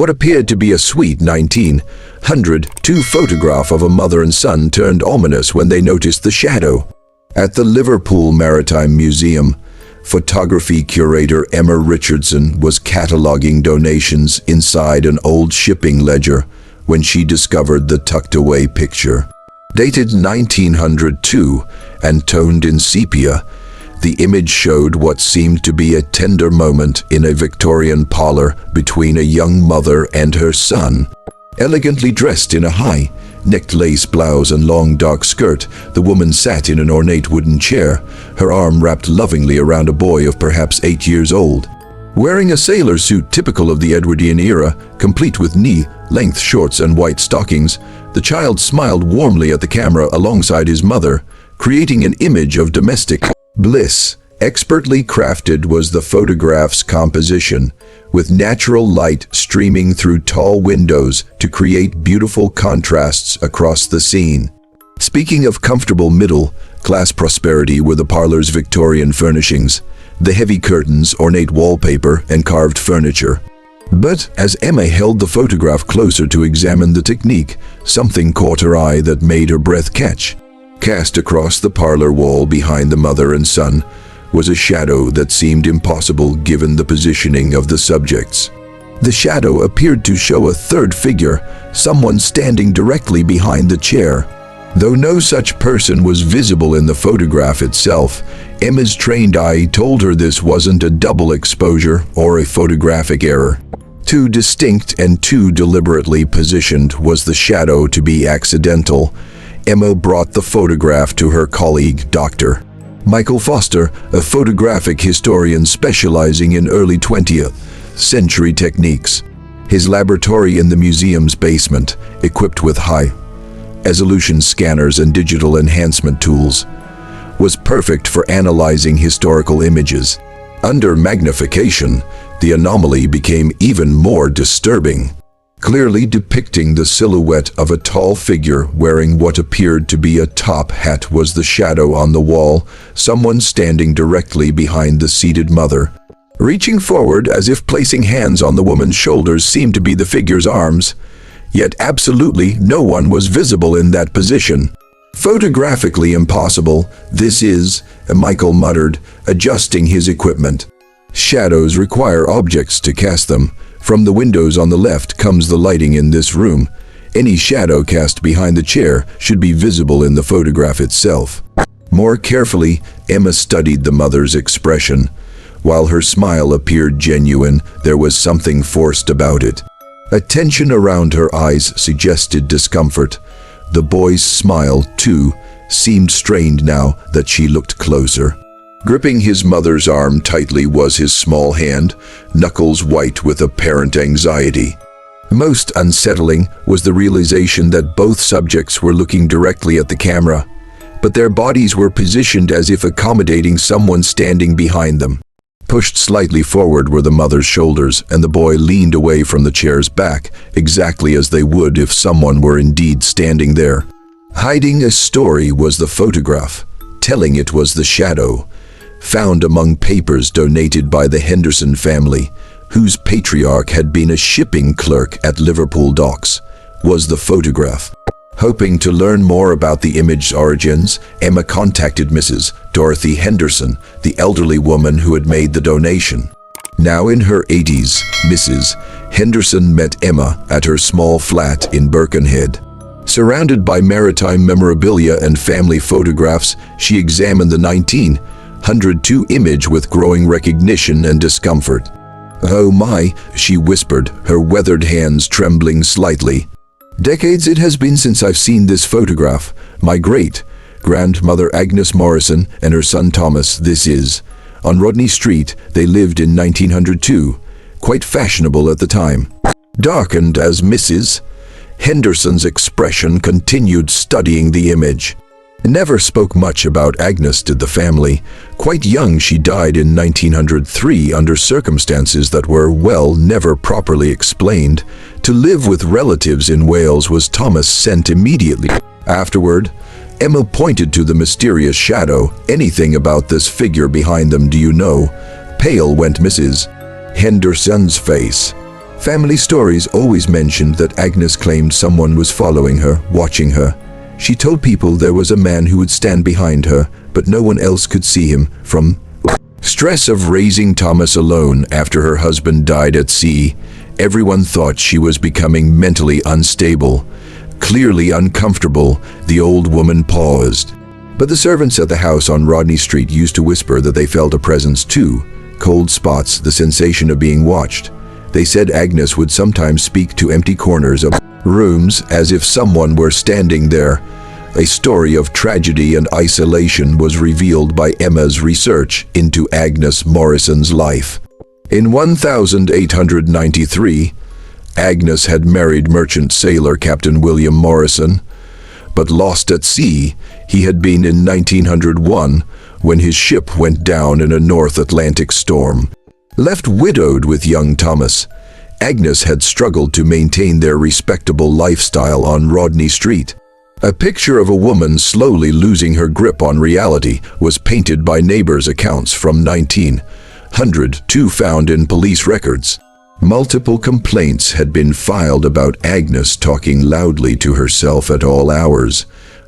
What appeared to be a sweet 1902 photograph of a mother and son turned ominous when they noticed the shadow. At the Liverpool Maritime Museum, photography curator Emma Richardson was cataloging donations inside an old shipping ledger when she discovered the tucked-away picture. Dated 1902 and toned in sepia, the image showed what seemed to be a tender moment in a Victorian parlor between a young mother and her son. Elegantly dressed in a high-necked lace blouse and long dark skirt, the woman sat in an ornate wooden chair, her arm wrapped lovingly around a boy of perhaps 8 years old. Wearing a sailor suit typical of the Edwardian era, complete with knee-length shorts and white stockings, the child smiled warmly at the camera alongside his mother, creating an image of domestic bliss. Expertly crafted was the photograph's composition, with natural light streaming through tall windows to create beautiful contrasts across the scene. Speaking of comfortable middle-class prosperity were the parlor's Victorian furnishings, the heavy curtains, ornate wallpaper, and carved furniture. But as Emma held the photograph closer to examine the technique, something caught her eye that made her breath catch. Cast across the parlor wall behind the mother and son was a shadow that seemed impossible given the positioning of the subjects. The shadow appeared to show a third figure, someone standing directly behind the chair. Though no such person was visible in the photograph itself, Emma's trained eye told her this wasn't a double exposure or a photographic error. Too distinct and too deliberately positioned was the shadow to be accidental. Emma brought the photograph to her colleague, Dr. Michael Foster, a photographic historian specializing in early 20th century techniques. His laboratory in the museum's basement, equipped with high-resolution scanners and digital enhancement tools, was perfect for analyzing historical images. Under magnification, the anomaly became even more disturbing. Clearly depicting the silhouette of a tall figure wearing what appeared to be a top hat was the shadow on the wall, someone standing directly behind the seated mother. Reaching forward as if placing hands on the woman's shoulders seemed to be the figure's arms, yet absolutely no one was visible in that position. Photographically impossible, this is, Michael muttered, adjusting his equipment. Shadows require objects to cast them. From the windows on the left comes the lighting in this room. Any shadow cast behind the chair should be visible in the photograph itself. More carefully, Emma studied the mother's expression. While her smile appeared genuine, there was something forced about it. A tension around her eyes suggested discomfort. The boy's smile, too, seemed strained now that she looked closer. Gripping his mother's arm tightly was his small hand, knuckles white with apparent anxiety. Most unsettling was the realization that both subjects were looking directly at the camera, but their bodies were positioned as if accommodating someone standing behind them. Pushed slightly forward were the mother's shoulders, and the boy leaned away from the chair's back, exactly as they would if someone were indeed standing there. Hiding a story was the photograph, telling it was the shadow. Found among papers donated by the Henderson family, whose patriarch had been a shipping clerk at Liverpool docks, was the photograph. Hoping to learn more about the image's origins, Emma contacted Mrs. Dorothy Henderson, the elderly woman who had made the donation. Now in her 80s, Mrs. Henderson met Emma at her small flat in Birkenhead. Surrounded by maritime memorabilia and family photographs, she examined the 1902 image with growing recognition and discomfort. "Oh my," she whispered, her weathered hands trembling slightly. "Decades it has been since I've seen this photograph. My great-grandmother Agnes Morrison and her son Thomas, this is. On Rodney Street, they lived in 1902, quite fashionable at the time." Darkened as Mrs. Henderson's expression continued studying the image. Never spoke much about Agnes did the family. Quite young she died in 1903 under circumstances that were, well, never properly explained. To live with relatives in Wales was Thomas sent immediately. Afterward, Emma pointed to the mysterious shadow. "Anything about this figure behind them, do you know?" Pale went Mrs. Henderson's face. Family stories always mentioned that Agnes claimed someone was following her, watching her. She told people there was a man who would stand behind her, but no one else could see him. From stress of raising Thomas alone after her husband died at sea, everyone thought she was becoming mentally unstable. Clearly uncomfortable, the old woman paused. But the servants at the house on Rodney Street used to whisper that they felt a presence too. Cold spots, the sensation of being watched. They said Agnes would sometimes speak to empty corners of rooms as if someone were standing there. A story of tragedy and isolation was revealed by Emma's research into Agnes Morrison's life. In 1893, Agnes had married merchant sailor Captain William Morrison, but lost at sea. He had been in 1901 when his ship went down in a North Atlantic storm. Left widowed with young Thomas, Agnes had struggled to maintain their respectable lifestyle on Rodney Street. A picture of a woman slowly losing her grip on reality was painted by neighbors' accounts from 1902 found in police records. Multiple complaints had been filed about Agnes talking loudly to herself at all hours,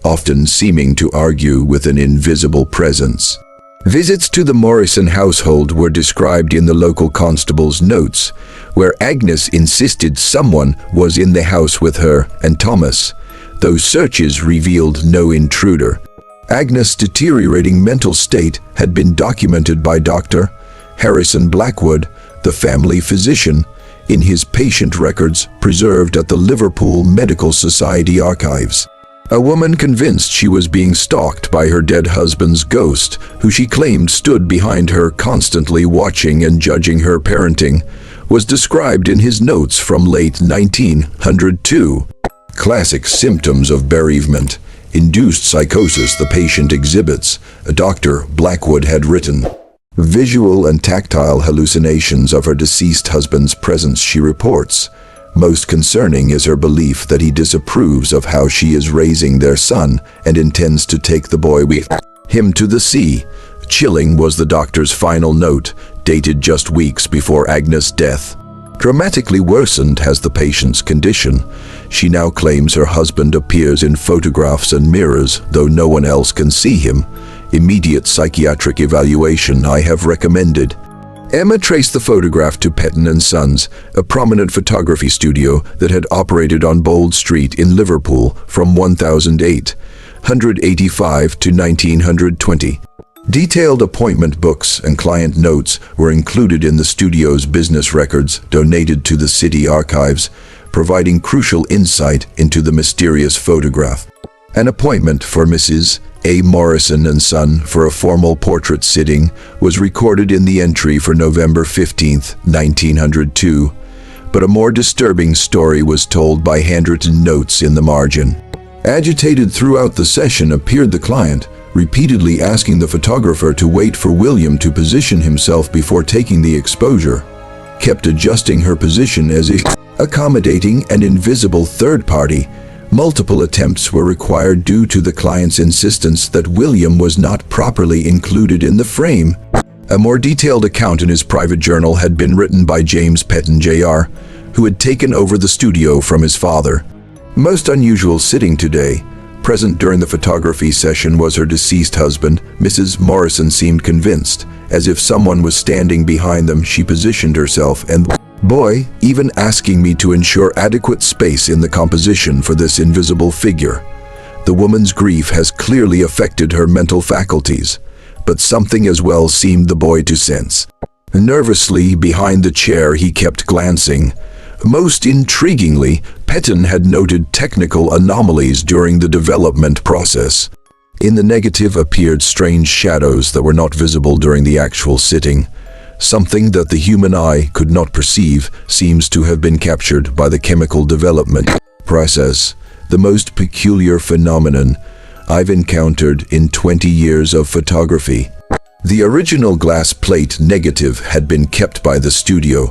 often seeming to argue with an invisible presence. Visits to the Morrison household were described in the local constable's notes, where Agnes insisted someone was in the house with her and Thomas, though searches revealed no intruder. Agnes' deteriorating mental state had been documented by Dr. Harrison Blackwood, the family physician, in his patient records preserved at the Liverpool Medical Society archives. A woman convinced she was being stalked by her dead husband's ghost, who she claimed stood behind her constantly watching and judging her parenting, was described in his notes from late 1902. Classic symptoms of bereavement, induced psychosis the patient exhibits, Dr. Blackwood had written. Visual and tactile hallucinations of her deceased husband's presence, she reports. Most concerning is her belief that he disapproves of how she is raising their son and intends to take the boy with him to the sea. Chilling was the doctor's final note, dated just weeks before Agnes' death. Dramatically worsened has the patient's condition. She now claims her husband appears in photographs and mirrors, though no one else can see him. Immediate psychiatric evaluation I have recommended. Emma traced the photograph to Petton & Sons, a prominent photography studio that had operated on Bold Street in Liverpool from 1885 to 1920. Detailed appointment books and client notes were included in the studio's business records donated to the city archives, providing crucial insight into the mysterious photograph. An appointment for Mrs. A. Morrison and Son for a formal portrait sitting was recorded in the entry for November 15, 1902, but a more disturbing story was told by handwritten notes in the margin. Agitated throughout the session appeared the client, repeatedly asking the photographer to wait for William to position himself before taking the exposure, kept adjusting her position as if accommodating an invisible third party. Multiple attempts were required due to the client's insistence that William was not properly included in the frame. A more detailed account in his private journal had been written by James Petton Jr., who had taken over the studio from his father. Most unusual sitting today. Present during the photography session was her deceased husband. Mrs. Morrison seemed convinced. As if someone was standing behind them, she positioned herself and boy, even asking me to ensure adequate space in the composition for this invisible figure. The woman's grief has clearly affected her mental faculties, but something as well seemed the boy to sense. Nervously, behind the chair, he kept glancing. Most intriguingly, Petton had noted technical anomalies during the development process. In the negative appeared strange shadows that were not visible during the actual sitting. Something that the human eye could not perceive seems to have been captured by the chemical development process, the most peculiar phenomenon I've encountered in 20 years of photography. The original glass plate negative had been kept by the studio,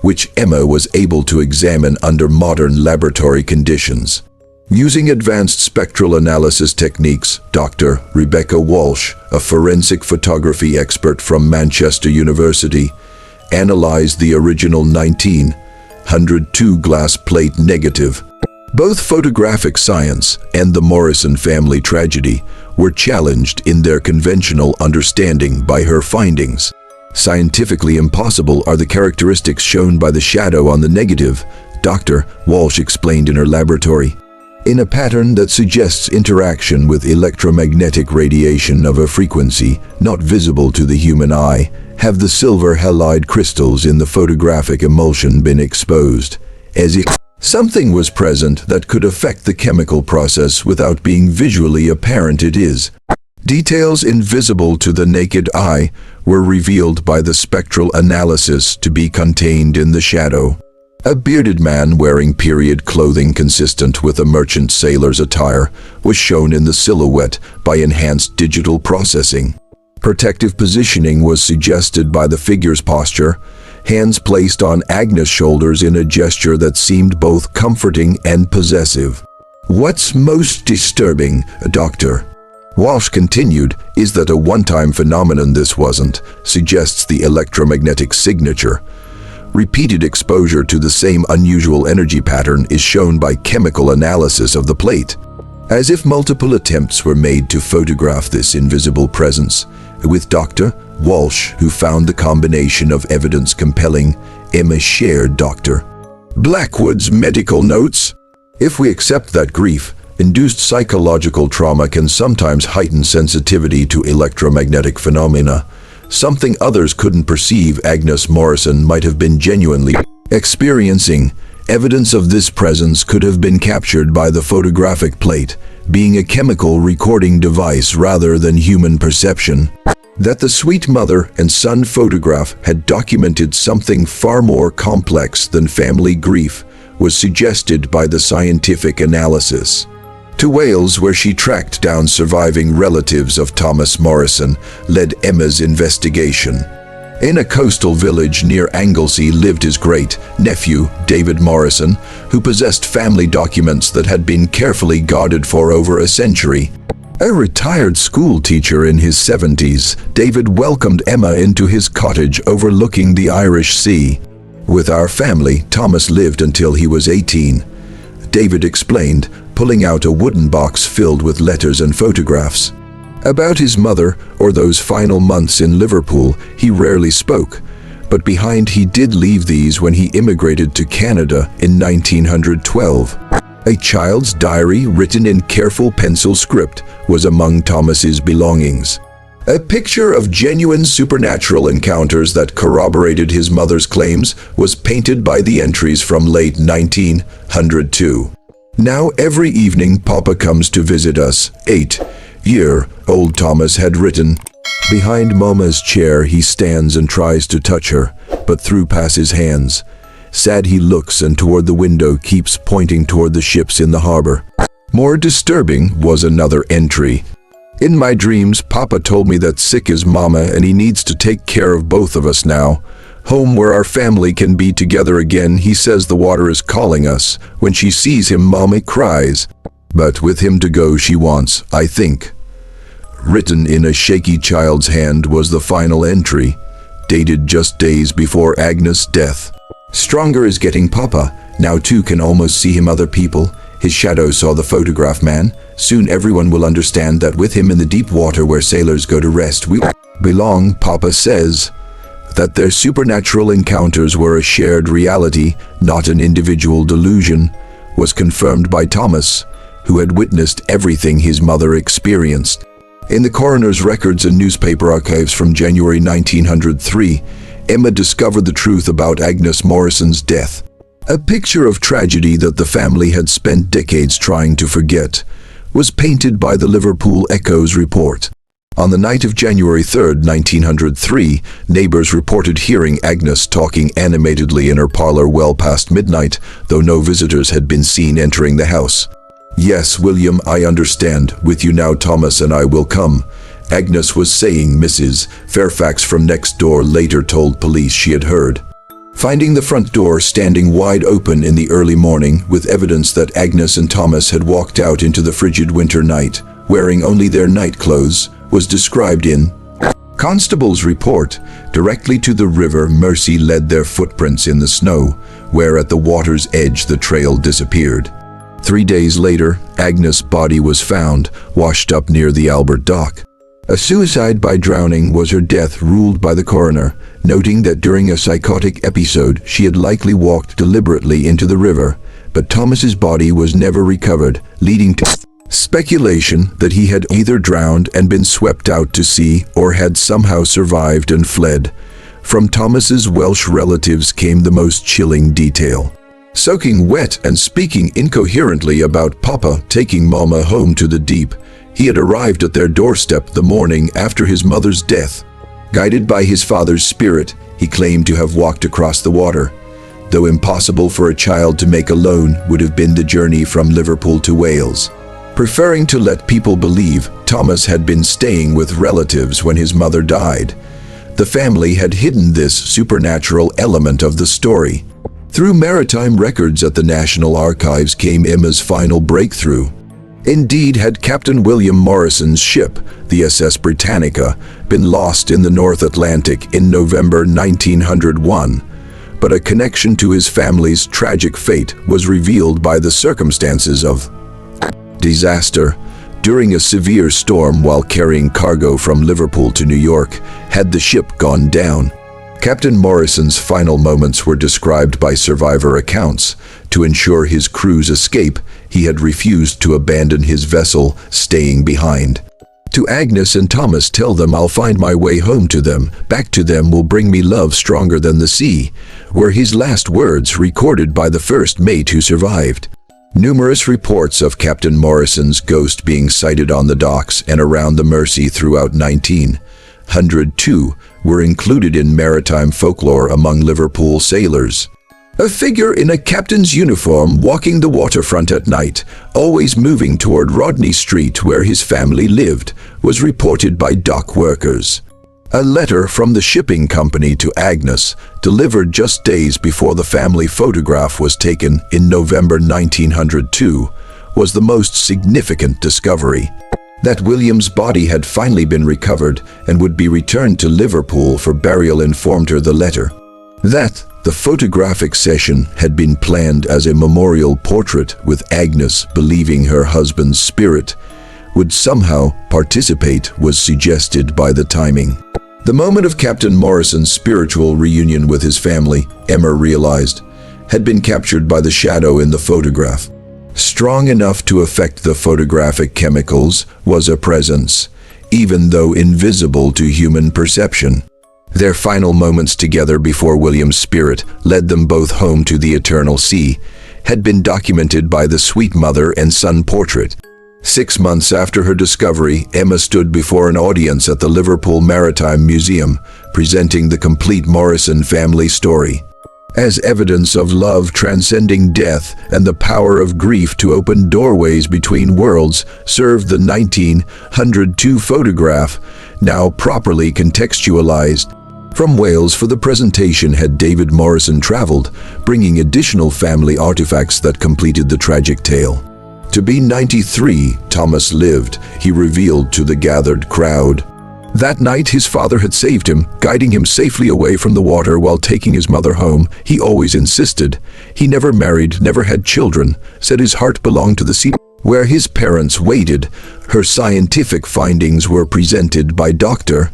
which Emma was able to examine under modern laboratory conditions. Using advanced spectral analysis techniques, Dr. Rebecca Walsh, a forensic photography expert from Manchester University, analyzed the original 19 102 glass plate negative. Both photographic science and the Morrison family tragedy were challenged in their conventional understanding by her findings. Scientifically impossible are the characteristics shown by the shadow on the negative, Dr. Walsh explained in her laboratory. In a pattern that suggests interaction with electromagnetic radiation of a frequency not visible to the human eye, have the silver halide crystals in the photographic emulsion been exposed, as if something was present that could affect the chemical process without being visually apparent. It is. Details invisible to the naked eye were revealed by the spectral analysis to be contained in the shadow. A bearded man wearing period clothing consistent with a merchant sailor's attire was shown in the silhouette by enhanced digital processing. Protective positioning was suggested by the figure's posture, hands placed on Agnes' shoulders in a gesture that seemed both comforting and possessive. What's most disturbing, Dr. Walsh continued, is that a one-time phenomenon this wasn't, suggests the electromagnetic signature. Repeated exposure to the same unusual energy pattern is shown by chemical analysis of the plate, as if multiple attempts were made to photograph this invisible presence. With Dr. Walsh, who found the combination of evidence compelling, Emma shared Dr. Blackwood's medical notes. If we accept that grief-induced psychological trauma can sometimes heighten sensitivity to electromagnetic phenomena, something others couldn't perceive, Agnes Morrison might have been genuinely experiencing. Evidence of this presence could have been captured by the photographic plate, being a chemical recording device rather than human perception. That the sweet mother and son photograph had documented something far more complex than family grief was suggested by the scientific analysis. To Wales, where she tracked down surviving relatives of Thomas Morrison, led Emma's investigation. In a coastal village near Anglesey lived his great-nephew, David Morrison, who possessed family documents that had been carefully guarded for over a century. A retired school teacher in his 70s, David welcomed Emma into his cottage overlooking the Irish Sea. With our family, Thomas lived until he was 18. David explained, pulling out a wooden box filled with letters and photographs. About his mother or those final months in Liverpool, he rarely spoke, but behind he did leave these when he immigrated to Canada in 1912. A child's diary written in careful pencil script was among Thomas's belongings. A picture of genuine supernatural encounters that corroborated his mother's claims was painted by the entries from late 1902. Now every evening Papa comes to visit us, 8-year-old Thomas had written. Behind Mama's chair he stands and tries to touch her, but through passes hands. Sad he looks and toward the window keeps pointing toward the ships in the harbor. More disturbing was another entry. In my dreams, Papa told me that sick is Mama and he needs to take care of both of us now. Home where our family can be together again. He says the water is calling us. When she sees him, Mommy cries. But with him to go she wants, I think. Written in a shaky child's hand was the final entry, dated just days before Agnes' death. Stronger is getting Papa. Now too can almost see him other people. His shadow saw the photograph man. Soon everyone will understand that with him in the deep water where sailors go to rest we belong. Papa says that their supernatural encounters were a shared reality, not an individual delusion, was confirmed by Thomas, who had witnessed everything his mother experienced. In the coroner's records and newspaper archives from January 1903, Emma discovered the truth about Agnes Morrison's death. A picture of tragedy that the family had spent decades trying to forget was painted by the Liverpool Echo's report. On the night of January 3, 1903, neighbors reported hearing Agnes talking animatedly in her parlor well past midnight, though no visitors had been seen entering the house. Yes, William, I understand. With you now, Thomas and I will come, Agnes was saying. Mrs. Fairfax from next door later told police she had heard. Finding the front door standing wide open in the early morning, with evidence that Agnes and Thomas had walked out into the frigid winter night, wearing only their night clothes, was described in Constable's report. Directly to the river Mersey led their footprints in the snow, where at the water's edge the trail disappeared. 3 days later, Agnes' body was found, washed up near the Albert Dock. A suicide by drowning was her death ruled by the coroner, noting that during a psychotic episode she had likely walked deliberately into the river, but Thomas's body was never recovered, leading to speculation that he had either drowned and been swept out to sea or had somehow survived and fled. From Thomas's Welsh relatives came the most chilling detail. Soaking wet and speaking incoherently about Papa taking Mama home to the deep, he had arrived at their doorstep the morning after his mother's death. Guided by his father's spirit, he claimed to have walked across the water, though impossible for a child to make alone would have been the journey from Liverpool to Wales. Preferring to let people believe Thomas had been staying with relatives when his mother died, the family had hidden this supernatural element of the story. Through maritime records at the National Archives came Emma's final breakthrough. Indeed, had Captain William Morrison's ship, the SS Britannica, been lost in the North Atlantic in November 1901, but a connection to his family's tragic fate was revealed by the circumstances of disaster. During a severe storm while carrying cargo from Liverpool to New York, had the ship gone down. Captain Morrison's final moments were described by survivor accounts. To ensure his crew's escape, he had refused to abandon his vessel, staying behind. To Agnes and Thomas, tell them I'll find my way home to them. Back to them will bring me love stronger than the sea, were his last words recorded by the first mate who survived. Numerous reports of Captain Morrison's ghost being sighted on the docks and around the Mersey throughout 1902 were included in maritime folklore among Liverpool sailors. A figure in a captain's uniform walking the waterfront at night, always moving toward Rodney Street where his family lived, was reported by dock workers. A letter from the shipping company to Agnes, delivered just days before the family photograph was taken in November 1902, was the most significant discovery. That William's body had finally been recovered and would be returned to Liverpool for burial informed her the letter. That the photographic session had been planned as a memorial portrait, with Agnes believing her husband's spirit would somehow participate was suggested by the timing. The moment of Captain Morrison's spiritual reunion with his family, Emma realized, had been captured by the shadow in the photograph. Strong enough to affect the photographic chemicals was a presence, even though invisible to human perception. Their final moments together before William's spirit led them both home to the eternal sea had been documented by the sweet mother and son portrait. 6 months after her discovery, Emma stood before an audience at the Liverpool Maritime Museum, presenting the complete Morrison family story. As evidence of love transcending death and the power of grief to open doorways between worlds, served the 1902 photograph, now properly contextualized. From Wales for the presentation had David Morrison traveled, bringing additional family artifacts that completed the tragic tale. To be 93, Thomas lived, he revealed to the gathered crowd. That night his father had saved him, guiding him safely away from the water while taking his mother home. He always insisted. He never married, never had children, said his heart belonged to the sea. Where his parents waited, her scientific findings were presented by Dr.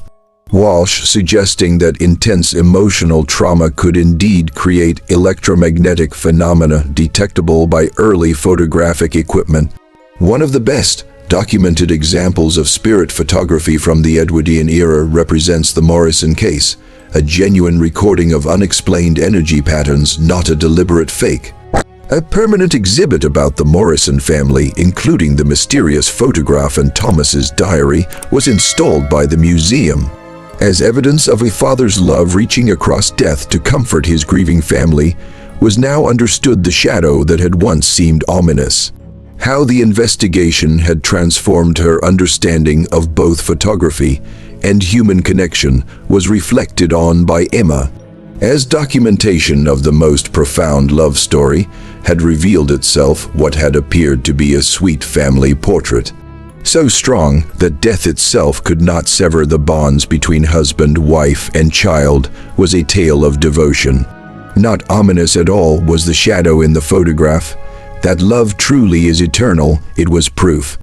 Walsh, suggesting that intense emotional trauma could indeed create electromagnetic phenomena detectable by early photographic equipment. One of the best documented examples of spirit photography from the Edwardian era represents the Morrison case, a genuine recording of unexplained energy patterns, not a deliberate fake. A permanent exhibit about the Morrison family, including the mysterious photograph and Thomas's diary, was installed by the museum. As evidence of a father's love reaching across death to comfort his grieving family, was now understood the shadow that had once seemed ominous. How the investigation had transformed her understanding of both photography and human connection was reflected on by Emma, as documentation of the most profound love story had revealed itself what had appeared to be a sweet family portrait. So strong that death itself could not sever the bonds between husband, wife, and child, was a tale of devotion. Not ominous at all was the shadow in the photograph. That love truly is eternal, it was proof.